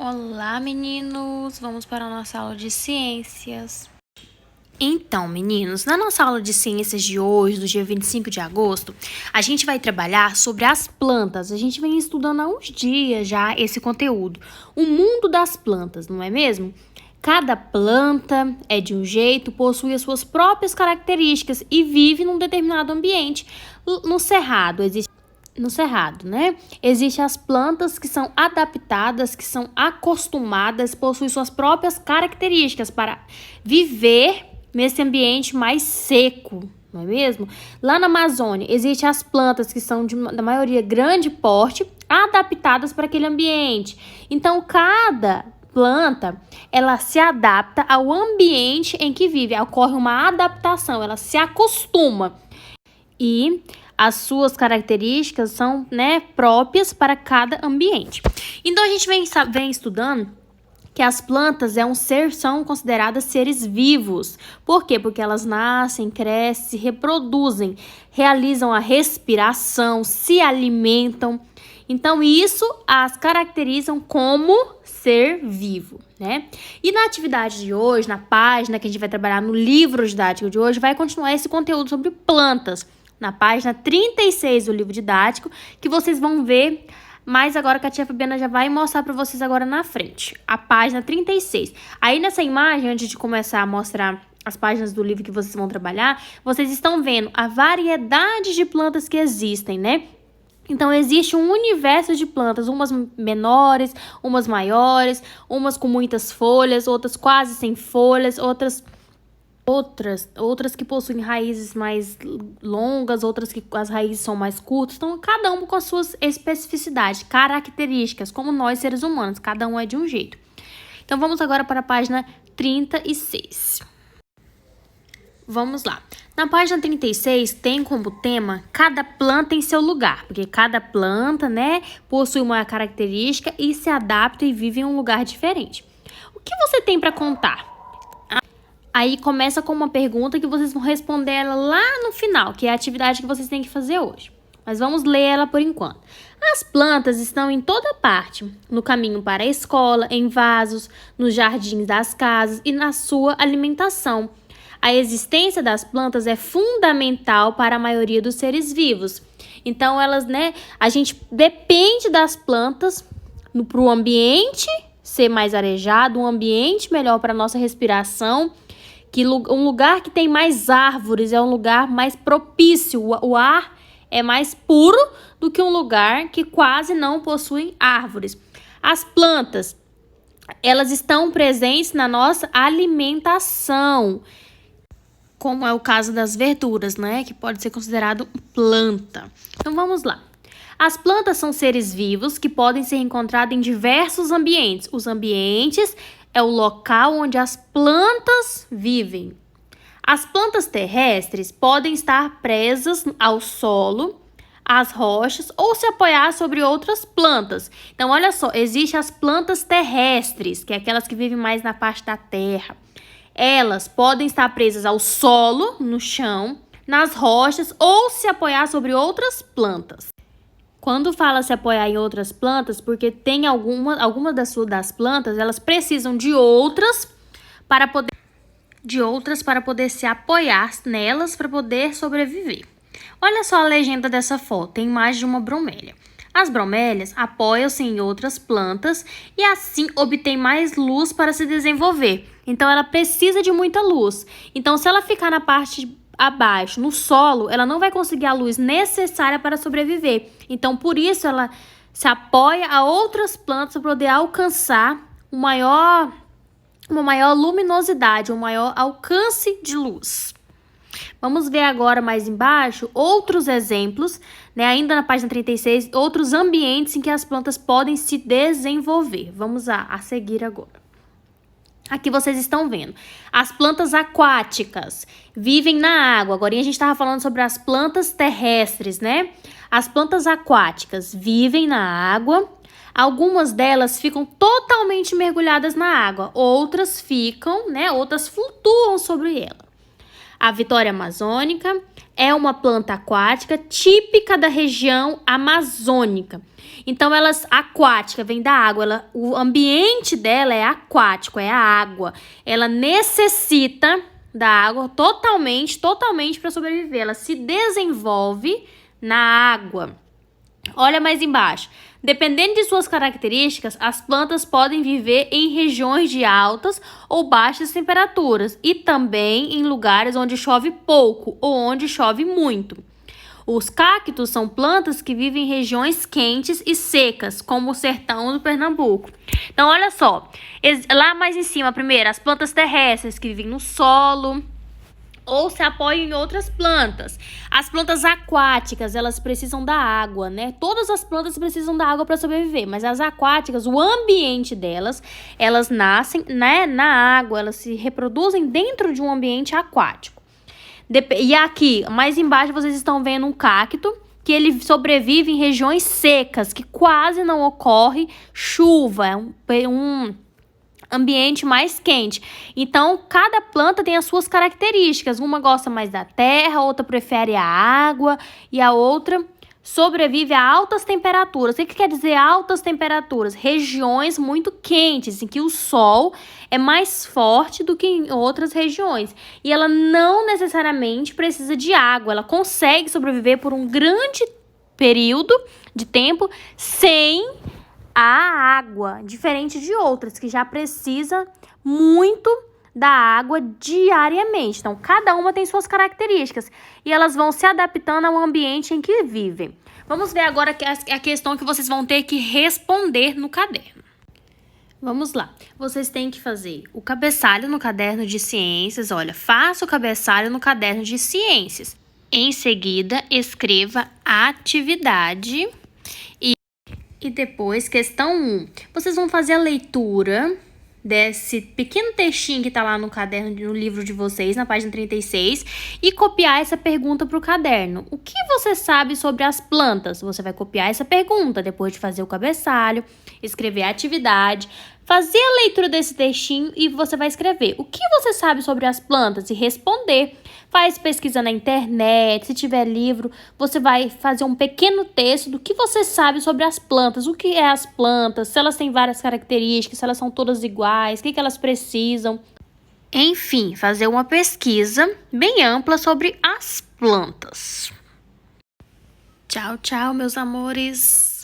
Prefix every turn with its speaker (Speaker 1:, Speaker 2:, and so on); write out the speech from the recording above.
Speaker 1: Olá, meninos! Vamos para a nossa aula de ciências. Então, meninos, na nossa aula de ciências de hoje, do dia 25 de agosto, a gente vai trabalhar sobre as plantas. A gente vem estudando há uns dias já esse conteúdo. O mundo das plantas, não é mesmo? Cada planta é de um jeito, possui as suas próprias características e vive num determinado ambiente. No cerrado, né? Existem as plantas que são adaptadas, que são acostumadas, possuem suas próprias características para viver nesse ambiente mais seco, não é mesmo? Lá na Amazônia, existem as plantas que são da maioria grande porte, adaptadas para aquele ambiente. Então, cada planta, ela se adapta ao ambiente em que vive, ocorre uma adaptação, ela se acostuma. E as suas características são, próprias para cada ambiente. Então, a gente vem estudando que as plantas são consideradas seres vivos. Por quê? Porque elas nascem, crescem, se reproduzem, realizam a respiração, se alimentam. Então, isso as caracterizam como ser vivo, né? E na atividade de hoje, na página que a gente vai trabalhar no livro didático de hoje, vai continuar esse conteúdo sobre plantas. Na página 36 do livro didático, que vocês vão ver, mas agora que a tia Fabiana já vai mostrar para vocês agora na frente. A página 36. Aí nessa imagem, antes de começar a mostrar as páginas do livro que vocês vão trabalhar, vocês estão vendo a variedade de plantas que existem, né? Então, existe um universo de plantas, umas menores, umas maiores, umas com muitas folhas, outras quase sem folhas, outras que possuem raízes mais longas, outras que as raízes são mais curtas. Então, cada uma com as suas especificidades, características, como nós seres humanos, cada um é de um jeito. Então, vamos agora para a página 36. Vamos lá. Na página 36 tem como tema cada planta em seu lugar, porque cada planta, possui uma característica e se adapta e vive em um lugar diferente. O que você tem para contar? Aí começa com uma pergunta que vocês vão responder ela lá no final, que é a atividade que vocês têm que fazer hoje. Mas vamos ler ela por enquanto. As plantas estão em toda parte, no caminho para a escola, em vasos, nos jardins das casas e na sua alimentação. A existência das plantas é fundamental para a maioria dos seres vivos. Então, a gente depende das plantas para o ambiente ser mais arejado, um ambiente melhor para a nossa respiração. Que um lugar que tem mais árvores é um lugar mais propício. O ar é mais puro do que um lugar que quase não possui árvores. As plantas, elas estão presentes na nossa alimentação, como é o caso das verduras, que pode ser considerado planta. Então, vamos lá. As plantas são seres vivos que podem ser encontrados em diversos ambientes. Os ambientes é o local onde as plantas vivem. As plantas terrestres podem estar presas ao solo, às rochas ou se apoiar sobre outras plantas. Então, olha só, existem as plantas terrestres, que é aquelas que vivem mais na parte da terra. Elas podem estar presas ao solo, no chão, nas rochas ou se apoiar sobre outras plantas. Quando fala se apoiar em outras plantas, porque tem algumas das plantas, elas precisam de outras para poder se apoiar nelas para poder sobreviver. Olha só a legenda dessa foto, tem imagem de uma bromélia. As bromélias apoiam-se em outras plantas e assim obtém mais luz para se desenvolver. Então, ela precisa de muita luz. Então, se ela ficar na parte abaixo, no solo, ela não vai conseguir a luz necessária para sobreviver. Então, por isso, ela se apoia a outras plantas para poder alcançar uma maior luminosidade, um maior alcance de luz. Vamos ver agora mais embaixo outros exemplos, ainda na página 36, outros ambientes em que as plantas podem se desenvolver. Vamos a seguir agora. Aqui vocês estão vendo. As plantas aquáticas vivem na água. Agora a gente estava falando sobre as plantas terrestres, As plantas aquáticas vivem na água. Algumas delas ficam totalmente mergulhadas na água. Outras ficam, outras flutuam sobre ela. A Vitória amazônica é uma planta aquática típica da região amazônica. Então, aquática, vem da água. O ambiente dela é aquático, é a água. Ela necessita da água totalmente para sobreviver. Ela se desenvolve na água. Olha mais embaixo. Dependendo de suas características, as plantas podem viver em regiões de altas ou baixas temperaturas e também em lugares onde chove pouco ou onde chove muito. Os cactos são plantas que vivem em regiões quentes e secas, como o sertão do Pernambuco. Então, olha só, lá mais em cima, primeiro, as plantas terrestres que vivem no solo ou se apoiam em outras plantas. As plantas aquáticas, elas precisam da água, né? Todas as plantas precisam da água para sobreviver, mas as aquáticas, o ambiente delas, elas nascem, né, na água, elas se reproduzem dentro de um ambiente aquático. E aqui, mais embaixo, vocês estão vendo um cacto que ele sobrevive em regiões secas, que quase não ocorre chuva, é um ambiente mais quente. Então, cada planta tem as suas características. Uma gosta mais da terra, outra prefere a água e a outra sobrevive a altas temperaturas. O que quer dizer altas temperaturas? Regiões muito quentes, em que o sol é mais forte do que em outras regiões. E ela não necessariamente precisa de água. Ela consegue sobreviver por um grande período de tempo sem a água, diferente de outras que já precisa muito da água diariamente. Então, cada uma tem suas características e elas vão se adaptando ao ambiente em que vivem. Vamos ver agora a questão que vocês vão ter que responder no caderno. Vamos lá. Vocês têm que fazer o cabeçalho no caderno de ciências. Olha, faça o cabeçalho no caderno de ciências. Em seguida, escreva a atividade. E depois, questão 1. Vocês vão fazer a leitura desse pequeno textinho que tá lá no caderno, no livro de vocês, na página 36, e copiar essa pergunta para o caderno. O que você sabe sobre as plantas? Você vai copiar essa pergunta depois de fazer o cabeçalho, escrever a atividade, fazer a leitura desse textinho e você vai escrever o que você sabe sobre as plantas e responder. Faz pesquisa na internet, se tiver livro, você vai fazer um pequeno texto do que você sabe sobre as plantas, o que é as plantas, se elas têm várias características, se elas são todas iguais, o que elas precisam. Enfim, fazer uma pesquisa bem ampla sobre as plantas. Tchau, tchau, meus amores!